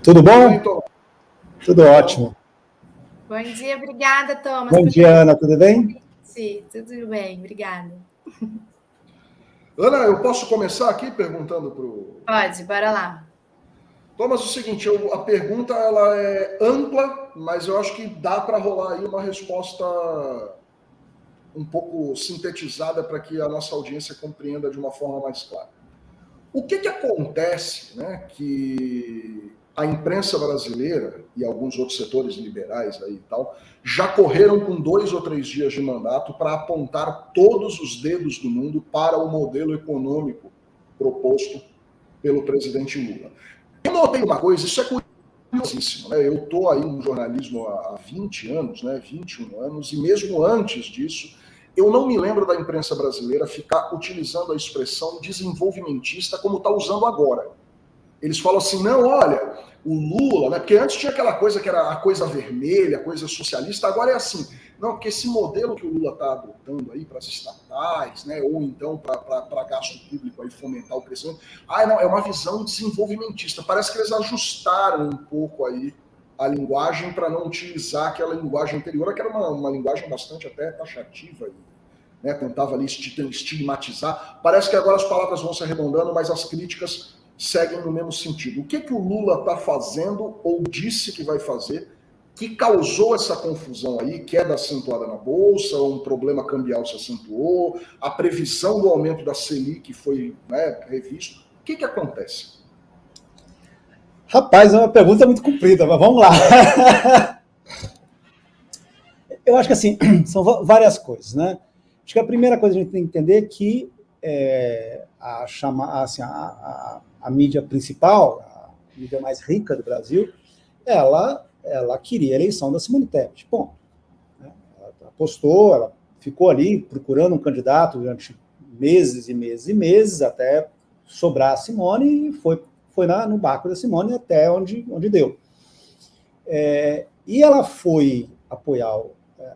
Tudo bom? Bem, Tom? Tudo ótimo. Bom dia, obrigada, Thomas. Bom dia, Ana, tudo bem? Sim, tudo bem, obrigada. Ana, eu posso começar aqui perguntando para o... Pode, bora lá. Thomas, o seguinte, a pergunta ela é ampla, mas eu acho que dá para rolar aí uma resposta um pouco sintetizada para que a nossa audiência compreenda de uma forma mais clara. O que acontece, né, que a imprensa brasileira e alguns outros setores liberais aí e tal já correram com 2 ou 3 dias de mandato para apontar todos os dedos do mundo para o modelo econômico proposto pelo presidente Lula? Eu notei uma coisa, isso é curiosíssimo, né? Eu estou aí no jornalismo há 20 anos, né, 21 anos, e mesmo antes disso, eu não me lembro da imprensa brasileira ficar utilizando a expressão desenvolvimentista como está usando agora. Eles falam assim, não, olha, o Lula, né? Porque antes tinha aquela coisa que era a coisa vermelha, a coisa socialista, agora é assim, não, porque esse modelo que o Lula está adotando aí para as estatais, né, ou então para gasto público aí fomentar o crescimento, não, é uma visão desenvolvimentista. Parece que eles ajustaram um pouco aí a linguagem para não utilizar aquela linguagem anterior, que era uma linguagem bastante até taxativa, né, tentava ali estigmatizar. Parece que agora as palavras vão se arredondando, mas as críticas seguem no mesmo sentido. O que o Lula está fazendo ou disse que vai fazer que causou essa confusão aí, queda acentuada na Bolsa, um problema cambial se acentuou, a previsão do aumento da Selic foi, né, revisto. O que acontece? Rapaz, é uma pergunta muito comprida, mas vamos lá. Eu acho que assim, são várias coisas, né? Acho que a primeira coisa que a gente tem que entender é que a mídia principal, a mídia mais rica do Brasil, ela queria a eleição da Simone Tebet. Bom, ela apostou, ela ficou ali procurando um candidato durante meses e meses e meses, até sobrar a Simone, e foi no barco da Simone até onde deu. E ela foi apoiar,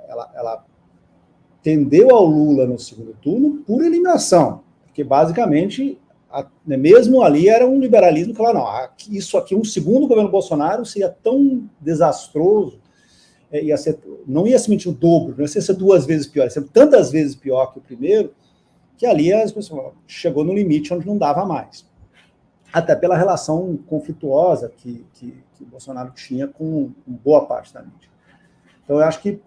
ela tendeu ao Lula no segundo turno por eliminação, porque basicamente, mesmo ali, era um liberalismo que falava, não, isso aqui, um segundo governo Bolsonaro seria tão desastroso, não ia se mentir o dobro, não ia ser 2 vezes pior, ia ser tantas vezes pior que o primeiro, que ali as pessoas chegou no limite onde não dava mais. Até pela relação conflituosa que o Bolsonaro tinha com boa parte da mídia. Então, eu acho que,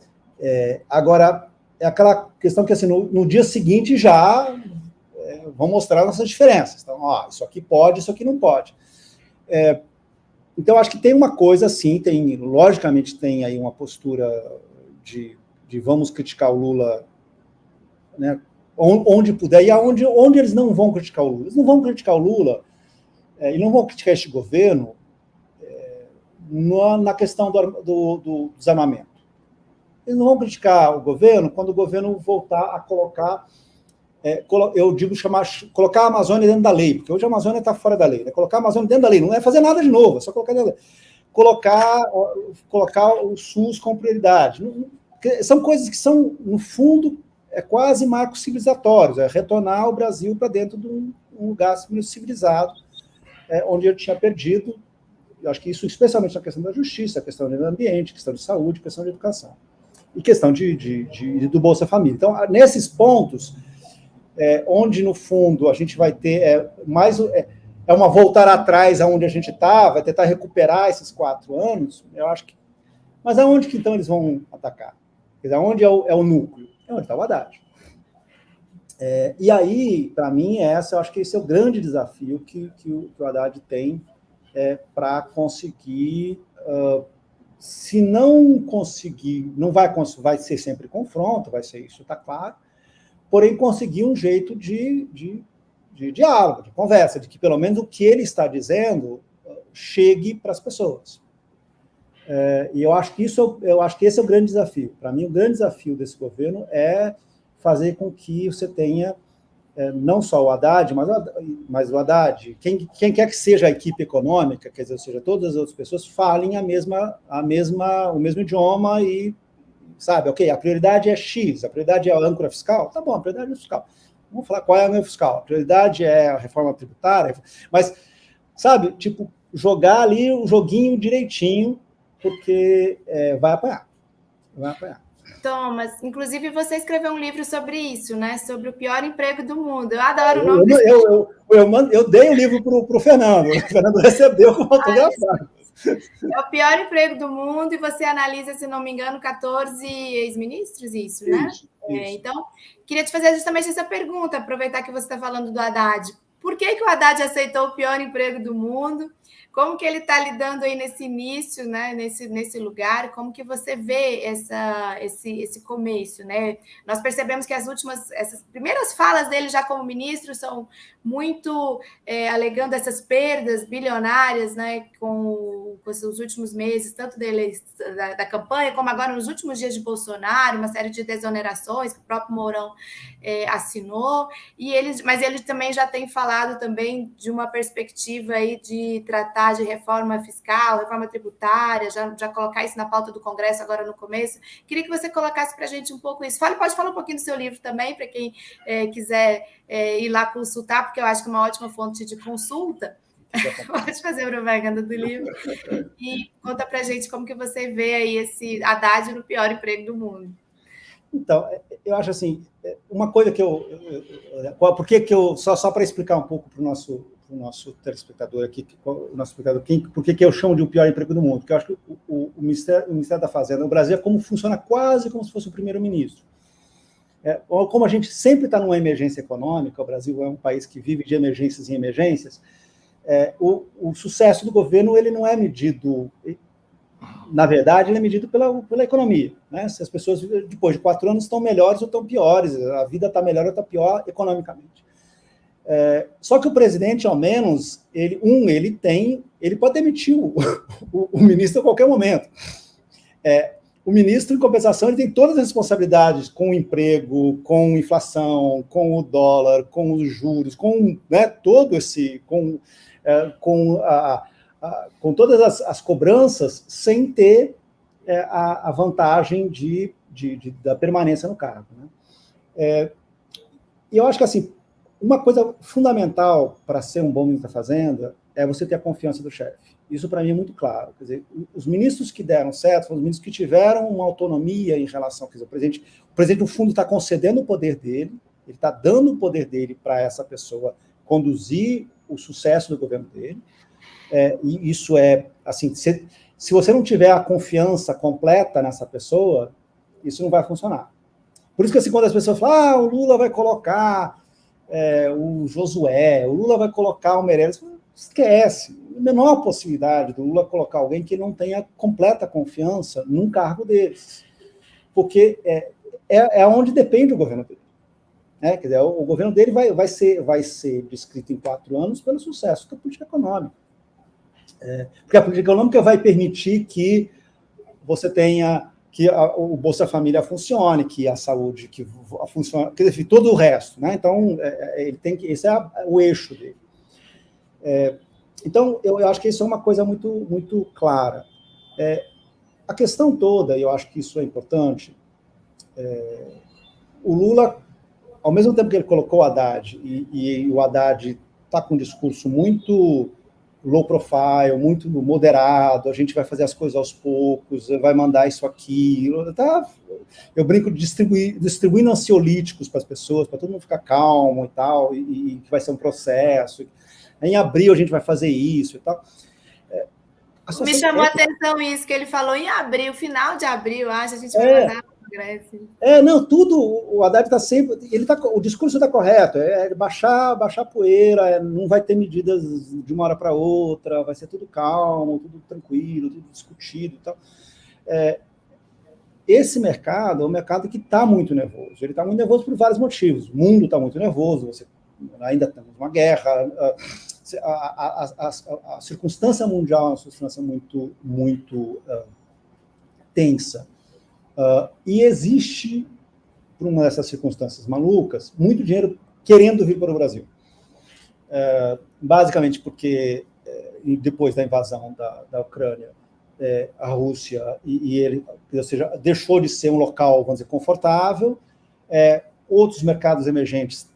agora, é aquela questão que, assim, no dia seguinte já vão mostrar nossas diferenças. Então, isso aqui pode, isso aqui não pode. Então, acho que tem uma coisa, assim, logicamente tem aí uma postura de vamos criticar o Lula, né, onde puder, e onde eles não vão criticar o Lula. Eles não vão criticar o Lula, e não vão criticar este governo na questão do desarmamento. Eles não vão criticar o governo quando o governo voltar a colocar, eu digo colocar a Amazônia dentro da lei, porque hoje a Amazônia está fora da lei, né? Colocar a Amazônia dentro da lei, não é fazer nada de novo, é só colocar dentro da lei. Colocar o SUS com prioridade. São coisas que são, no fundo, quase marcos civilizatórios, retornar o Brasil para dentro de um lugar civilizado, onde ele tinha perdido. Eu acho que isso, especialmente na questão da justiça, questão do meio ambiente, questão de saúde, questão de educação. E questão do Bolsa Família. Então, nesses pontos, onde, no fundo, a gente vai ter uma voltar atrás aonde a gente está, vai tentar recuperar esses 4 anos, eu acho que... Mas aonde que, então, eles vão atacar? Quer dizer, aonde é o núcleo? É onde está o Haddad. E aí, para mim, eu acho que esse é o grande desafio que o Haddad tem para conseguir... se não conseguir, vai ser sempre confronto, vai ser isso, está claro, porém conseguir um jeito de diálogo, de conversa, de que pelo menos o que ele está dizendo chegue para as pessoas. E eu acho que esse é o grande desafio. Para mim, o grande desafio desse governo é fazer com que você tenha não só o Haddad, mas o Haddad, quem quer que seja a equipe econômica, quer dizer, ou seja, todas as outras pessoas falem o mesmo idioma e, sabe, ok, a prioridade é X, a prioridade é a âncora fiscal, tá bom, a prioridade é fiscal. Vamos falar qual é a âncora fiscal. A prioridade é a reforma tributária, mas, sabe, tipo, jogar ali o joguinho direitinho, porque vai apanhar. Vai apanhar. Thomas, inclusive você escreveu um livro sobre isso, né? Sobre o pior emprego do mundo. Eu adoro o nome. Eu dei o livro para o Fernando. O Fernando recebeu como autografado. É o pior emprego do mundo e você analisa, se não me engano, 14 ex-ministros, isso, né? Isso. Então, queria te fazer justamente essa pergunta, aproveitar que você está falando do Haddad. Por que o Haddad aceitou o pior emprego do mundo? Como que ele está lidando aí nesse início, né? Nesse lugar? Como que você vê esse começo, né? Nós percebemos que essas primeiras falas dele já como ministro são muito alegando essas perdas bilionárias, né? Com os últimos meses, tanto da campanha, como agora nos últimos dias de Bolsonaro, uma série de desonerações que o próprio Mourão assinou. Mas ele também já tem falado também de uma perspectiva aí de tratar de reforma fiscal, reforma tributária, já colocar isso na pauta do Congresso agora no começo. Queria que você colocasse para a gente um pouco isso. Pode falar um pouquinho do seu livro também, para quem quiser ir lá consultar, porque eu acho que é uma ótima fonte de consulta. Pode fazer a propaganda do livro. E conta para a gente como que você vê aí esse Haddad no pior emprego do mundo. Então, eu acho assim, uma coisa que por que eu só para explicar um pouco para o nosso telespectador aqui, por que eu chamo de o pior emprego do mundo? Porque eu acho que o Ministério da Fazenda no Brasil é funciona quase como se fosse o primeiro-ministro. Como a gente sempre está numa emergência econômica, o Brasil é um país que vive de emergências em emergências, o sucesso do governo ele não é medido, na verdade, ele é medido pela economia. Né? Se as pessoas, depois de 4 anos, estão melhores ou estão piores, a vida está melhor ou está pior economicamente. Só que o presidente, ao menos, ele pode demitir o ministro a qualquer momento. O ministro, em compensação, ele tem todas as responsabilidades com o emprego, com a inflação, com o dólar, com os juros, com todo esse... com todas as cobranças, sem ter a vantagem da permanência no cargo. Né? E eu acho que, assim, uma coisa fundamental para ser um bom ministro da Fazenda é você ter a confiança do chefe. Isso, para mim, é muito claro. Quer dizer, os ministros que deram certo foram os ministros que tiveram uma autonomia em relação... Quer dizer, o presidente do fundo está concedendo o poder dele, ele está dando o poder dele para essa pessoa conduzir o sucesso do governo dele. E isso assim, se você não tiver a confiança completa nessa pessoa, isso não vai funcionar. Por isso que, assim, quando as pessoas falam, o Lula vai colocar o Josué, o Lula vai colocar o Meirelles, esquece. A menor possibilidade do Lula colocar alguém que não tenha completa confiança num cargo desses. Porque é onde depende o governo dele. Quer dizer, o governo dele vai ser descrito em 4 anos pelo sucesso da política econômica. Porque a política econômica vai permitir que você tenha, que o Bolsa Família funcione, que a saúde que funcione, quer dizer, todo o resto. Né? Então, ele tem que, esse é o eixo dele. Então, eu acho que isso é uma coisa muito, muito clara. A questão toda, e eu acho que isso é importante, o Lula, ao mesmo tempo que ele colocou o Haddad, e o Haddad está com um discurso muito low profile, muito moderado, a gente vai fazer as coisas aos poucos, vai mandar isso aqui, eu brinco de distribuindo ansiolíticos para as pessoas, para todo mundo ficar calmo e tal, e que vai ser um processo, em abril a gente vai fazer isso e tal. Me chamou a atenção isso, que ele falou em abril, final de abril, acho, a gente vai mandar para o Congresso. Não, tudo, o Haddad está sempre, o discurso está correto, baixar a poeira, não vai ter medidas de uma hora para outra, vai ser tudo calmo, tudo tranquilo, tudo discutido e tal. Esse mercado é um mercado que está muito nervoso, ele está muito nervoso por vários motivos, o mundo está muito nervoso, ainda temos uma guerra, a circunstância mundial é uma circunstância muito, muito tensa. E existe, por uma dessas circunstâncias malucas, muito dinheiro querendo vir para o Brasil. Basicamente porque, depois da invasão da Ucrânia, a Rússia, ou seja, deixou de ser um local, vamos dizer, confortável. Outros mercados emergentes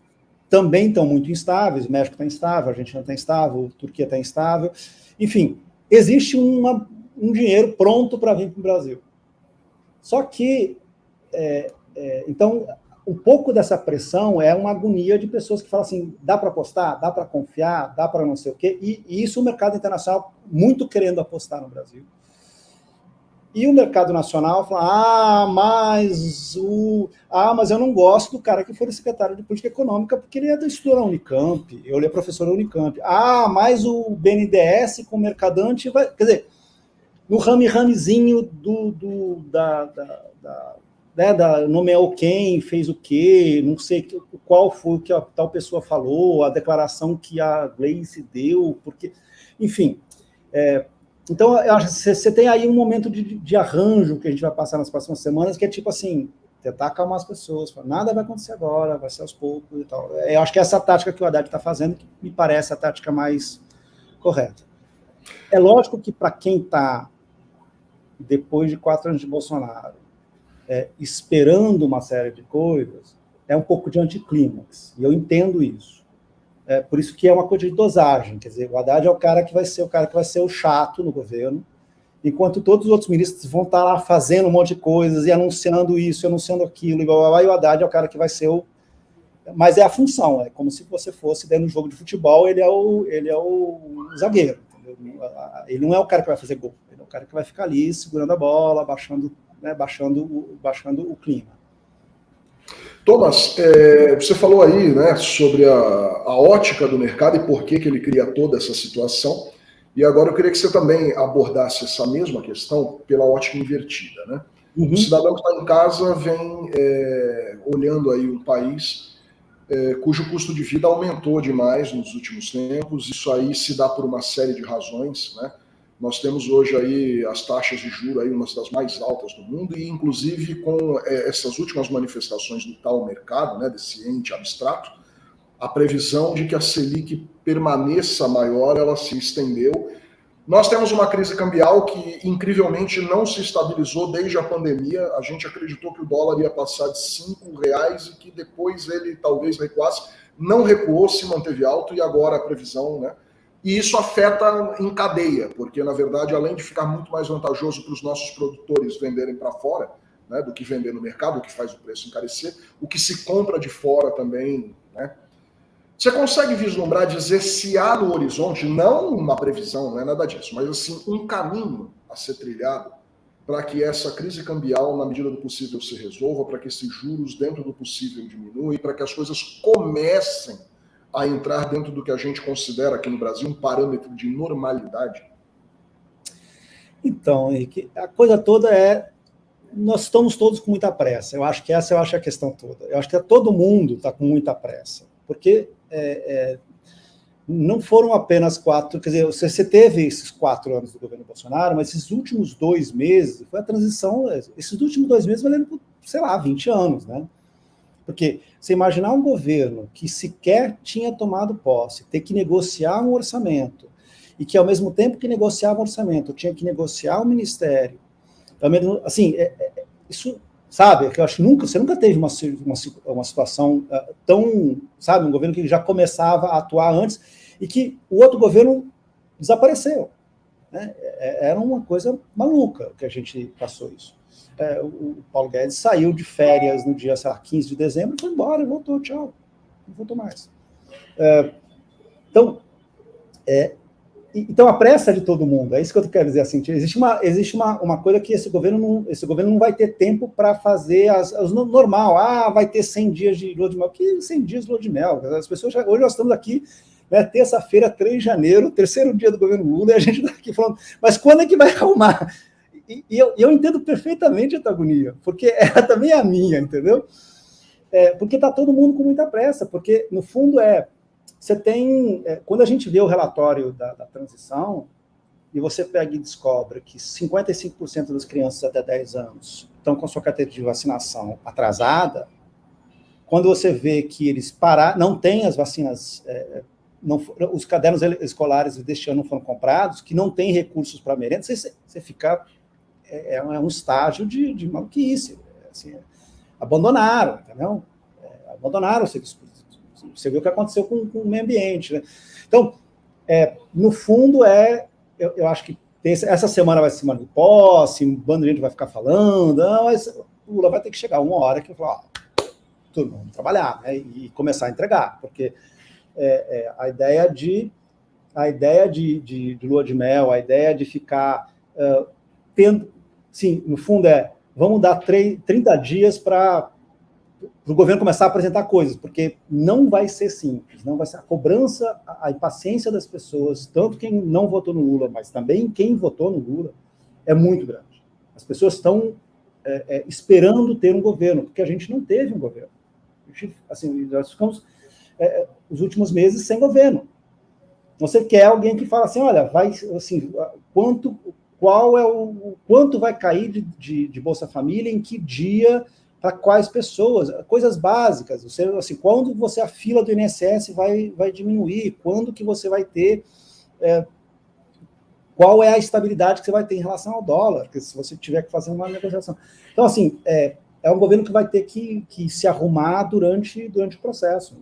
também estão muito instáveis, o México está instável, a Argentina está instável, a Turquia está instável, Enfim, existe um dinheiro pronto para vir para o Brasil. Só que, então, um pouco dessa pressão é uma agonia de pessoas que falam assim, dá para apostar, dá para confiar, dá para não sei o quê, e isso o mercado internacional muito querendo apostar no Brasil. E o mercado nacional fala, mas eu não gosto do cara que foi secretário de política econômica porque ele estudou na Unicamp, ele é professor da Unicamp. Mas o BNDES com o Mercadante vai... Quer dizer, no rame-ramezinho nomeou quem, fez o quê, não sei qual foi o que a tal pessoa falou, a declaração que a Gleice deu, porque... Enfim... Então, eu acho que você tem aí um momento de arranjo que a gente vai passar nas próximas semanas, que é tipo assim, tentar acalmar as pessoas, nada vai acontecer agora, vai ser aos poucos e tal. Eu acho que essa tática que o Haddad está fazendo, que me parece a tática mais correta. É lógico que para quem está, depois de 4 anos de Bolsonaro, esperando uma série de coisas, é um pouco de anticlímax, e eu entendo isso. Por isso que é uma coisa de dosagem, quer dizer, o Haddad é o cara que vai ser o chato no governo, enquanto todos os outros ministros vão estar lá fazendo um monte de coisas e anunciando isso, anunciando aquilo, e o Haddad é o cara que vai ser o... Mas é a função, é como se você fosse dentro do jogo de futebol, ele é o zagueiro, entendeu? Ele não é o cara que vai fazer gol, ele é o cara que vai ficar ali segurando a bola, baixando o clima. Thomas, você falou aí, né, sobre a ótica do mercado e por que ele cria toda essa situação. E agora eu queria que você também abordasse essa mesma questão pela ótica invertida, né? O cidadão que está em casa vem olhando aí um país cujo custo de vida aumentou demais nos últimos tempos. Isso aí se dá por uma série de razões, né? Nós temos hoje aí as taxas de juros aí umas das mais altas do mundo e, inclusive, com essas últimas manifestações do tal mercado, né, desse ente abstrato, a previsão de que a Selic permaneça maior, ela se estendeu. Nós temos uma crise cambial que, incrivelmente, não se estabilizou desde a pandemia. A gente acreditou que o dólar ia passar de R$5 e que depois ele talvez recuasse. Não recuou, se manteve alto e agora a previsão, né? E isso afeta em cadeia, porque, na verdade, além de ficar muito mais vantajoso para os nossos produtores venderem para fora, né, do que vender no mercado, o que faz o preço encarecer, o que se compra de fora também, né? Você consegue vislumbrar, dizer se há no horizonte, não uma previsão, não é nada disso, mas assim, um caminho a ser trilhado para que essa crise cambial, na medida do possível, se resolva, para que esses juros, dentro do possível, diminuem, para que as coisas comecem a entrar dentro do que a gente considera aqui no Brasil um parâmetro de normalidade? Então, Henrique, a coisa toda nós estamos todos com muita pressa. Eu acho que essa é a questão toda. Eu acho que todo mundo está com muita pressa, porque não foram apenas 4, quer dizer, você teve esses 4 anos do governo Bolsonaro, mas esses últimos 2 meses, foi a transição, esses últimos 2 meses valendo por, sei lá, 20 anos, né? Porque você imaginar um governo que sequer tinha tomado posse, ter que negociar um orçamento, e que ao mesmo tempo que negociava um orçamento, tinha que negociar um ministério, assim, isso, sabe, que eu acho que você nunca teve uma situação tão, sabe, um governo que já começava a atuar antes, e que o outro governo desapareceu, né? Era uma coisa maluca que a gente passou isso. O Paulo Guedes saiu de férias no dia, sei lá, 15 de dezembro, foi embora e voltou, tchau, não voltou mais. Então, a pressa de todo mundo, é isso que eu quero dizer, assim, existe uma coisa que esse governo não vai ter tempo para fazer normal, vai ter 100 dias de lua de mel, que 100 dias de lua de mel, as pessoas, hoje nós estamos aqui, né, terça-feira, 3 de janeiro, terceiro dia do governo Lula, e a gente está aqui falando, mas quando é que vai arrumar? E eu entendo perfeitamente a agonia, porque ela também é a minha, entendeu? Porque está todo mundo com muita pressa, porque, no fundo, você tem... quando a gente vê o relatório da transição, e você pega e descobre que 55% das crianças até 10 anos estão com sua carteira de vacinação atrasada, quando você vê que eles não têm as vacinas... os cadernos escolares deste ano não foram comprados, que não tem recursos para merenda, você fica... É um estágio de maluquice. Assim, abandonaram, entendeu? Abandonaram o serviço público. Você viu o que aconteceu com o meio ambiente, né? Então, no fundo, eu acho que essa semana vai ser semana de posse, um bando de gente vai ficar falando, mas o Lula vai ter que chegar uma hora que vai falar, todo mundo trabalhar, né, e começar a entregar, porque a ideia de lua de mel, a ideia de ficar tendo, sim, no fundo vamos dar 30 dias para o governo começar a apresentar coisas, porque não vai ser simples, não vai ser a cobrança, a impaciência das pessoas, tanto quem não votou no Lula, mas também quem votou no Lula, é muito grande. As pessoas estão esperando ter um governo, porque a gente não teve um governo. Assim, nós ficamos os últimos meses sem governo. Você quer alguém que fala assim, olha, vai, assim, quanto vai cair de Bolsa Família, em que dia, para quais pessoas, coisas básicas. Você, assim, quando a fila do INSS vai diminuir, quando que você vai ter, qual é a estabilidade que você vai ter em relação ao dólar, se você tiver que fazer uma negociação. Então, assim, é um governo que vai ter que se arrumar durante o processo.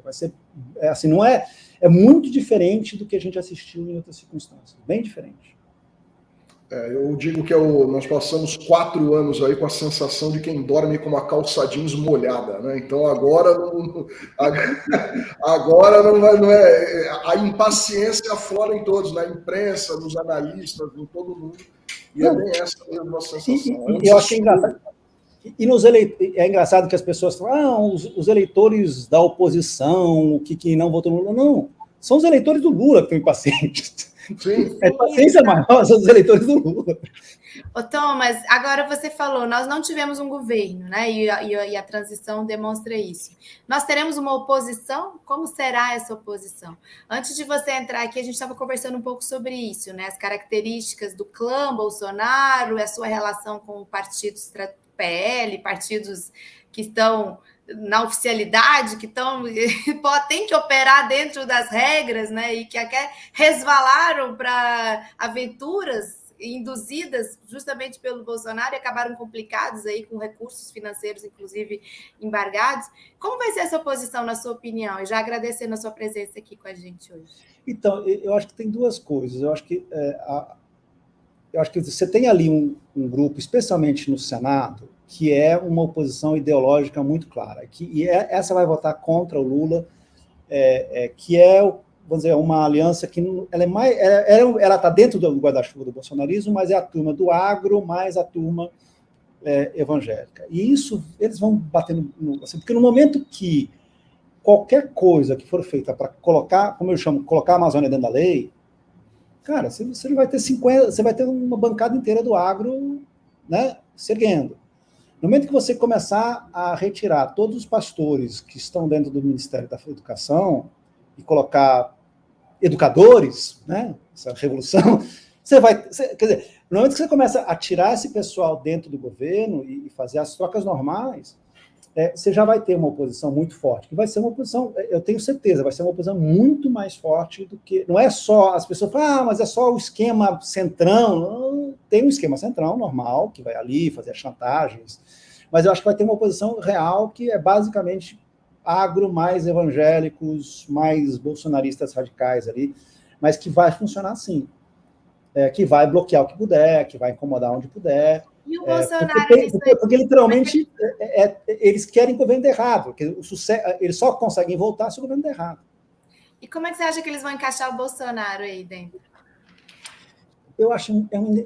Vai ser, assim, não é muito diferente do que a gente assistiu em outras circunstâncias, bem diferente. Eu digo que nós passamos 4 anos aí com a sensação de quem dorme com uma calça jeans molhada, né? Então agora não é a impaciência aflora em todos, na imprensa, nos analistas, em todo mundo, e é bem essa mesma sensação. Eu acho que é engraçado. É engraçado que as pessoas falam, os eleitores da oposição, que não votou no Lula. Não, são os eleitores do Lula que estão impacientes. Sim. A paciência maior são os eleitores do Lula. Ô, Thomas, agora você falou, nós não tivemos um governo, né? E a transição demonstra isso. Nós teremos uma oposição? Como será essa oposição? Antes de você entrar aqui, a gente estava conversando um pouco sobre isso, né? As características do clã Bolsonaro, a sua relação com partidos PL, partidos que estão na oficialidade, que têm que operar dentro das regras, né? E que até resvalaram para aventuras induzidas justamente pelo Bolsonaro e acabaram complicados aí com recursos financeiros, inclusive embargados. Como vai ser essa oposição, na sua opinião? E já agradecendo a sua presença aqui com a gente hoje. Então, eu acho que tem duas coisas. Eu acho que você tem ali um grupo, especialmente no Senado, que é uma oposição ideológica muito clara. Essa vai votar contra o Lula, que é, vamos dizer, uma aliança que ela está dentro do guarda-chuva do bolsonarismo, mas é a turma do agro mais a turma evangélica. E isso, eles vão batendo... Assim, porque no momento que qualquer coisa que for feita para colocar, como eu chamo, colocar a Amazônia dentro da lei, cara, você vai ter 50, você vai ter uma bancada inteira do agro, né, se erguendo. No momento que você começar a retirar todos os pastores que estão dentro do Ministério da Educação e colocar educadores, né, essa revolução, quer dizer, no momento que você começa a tirar esse pessoal dentro do governo e fazer as trocas normais, você já vai ter uma oposição muito forte, que vai ser uma oposição, eu tenho certeza, vai ser uma oposição muito mais forte do que... Não é só... As pessoas falam, mas é só o esquema centrão. Não, tem um esquema centrão normal, que vai ali fazer as chantagens, mas eu acho que vai ter uma oposição real, que é basicamente agro, mais evangélicos, mais bolsonaristas radicais ali, mas que vai funcionar assim. Que vai bloquear o que puder, que vai incomodar onde puder. E o Bolsonaro... Porque literalmente, eles querem governo errado, porque eles só conseguem voltar se o governo der errado. E como é que você acha que eles vão encaixar o Bolsonaro aí dentro? Eu acho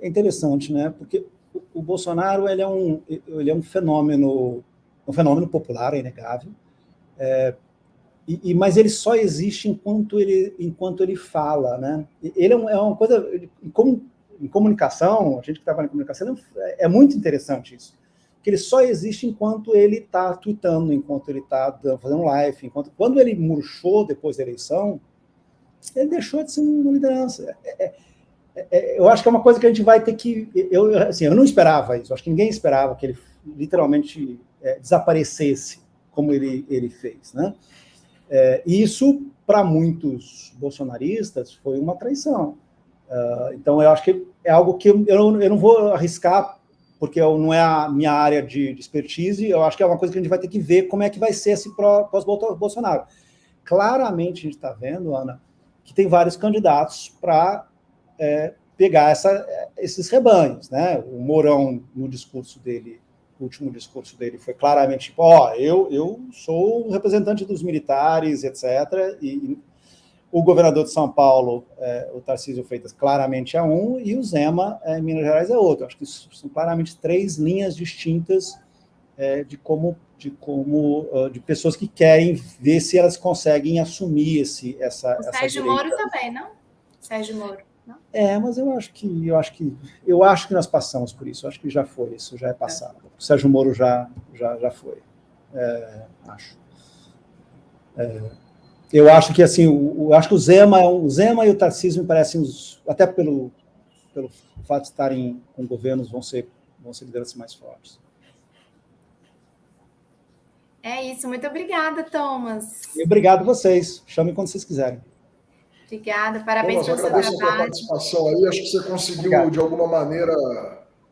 interessante, né? Porque o Bolsonaro ele é um fenômeno popular, é inegável, mas ele só existe enquanto ele fala, né? Ele é uma coisa... Em comunicação, a gente que trabalha em comunicação, é muito interessante isso. Que ele só existe enquanto ele está tweetando, enquanto ele está fazendo live, quando ele murchou depois da eleição, ele deixou de ser uma liderança. Eu acho que é uma coisa que a gente vai ter que... Eu não esperava isso, acho que ninguém esperava que ele literalmente desaparecesse como ele fez, né? E isso, para muitos bolsonaristas, foi uma traição. Então, eu acho que é algo que eu não vou arriscar, porque não é a minha área de expertise. Eu acho que é uma coisa que a gente vai ter que ver como é que vai ser esse pós-Bolsonaro. Claramente, a gente está vendo, Ana, que tem vários candidatos para pegar esses rebanhos, né? O Mourão, no discurso dele, o último discurso dele foi claramente tipo, eu sou o representante dos militares, etc., e o governador de São Paulo, o Tarcísio Freitas, claramente é um, e o Zema, em Minas Gerais, é outro. Acho que são claramente 3 linhas distintas de pessoas que querem ver se elas conseguem assumir essa Sérgio Moro também, não? Sérgio Moro, não? Mas eu acho que nós passamos por isso. Eu acho que já foi, isso já é passado. O Sérgio Moro já foi. Acho. Eu acho que assim, acho que o Zema e o Tarcísio me parecem até pelo fato de estarem com governos vão ser lideranças mais fortes. É isso, muito obrigada, Thomas. E obrigado a vocês. Chamem quando vocês quiserem. Obrigada, parabéns pelo seu trabalho. Agradeço a sua participação aí. Acho que você conseguiu, de alguma maneira,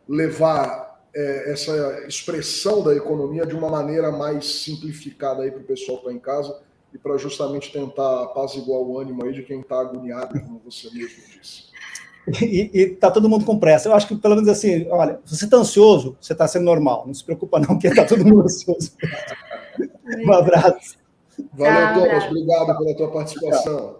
levar essa expressão da economia de uma maneira mais simplificada aí para o pessoal que está em casa e para justamente tentar apaziguar o ânimo aí de quem está agoniado, como você mesmo disse. E tá todo mundo com pressa. Eu acho que, pelo menos assim, olha, se você está ansioso, você está sendo normal. Não se preocupa não, porque está todo mundo ansioso. Um abraço. Valeu, Thomas. Obrigado pela tua participação.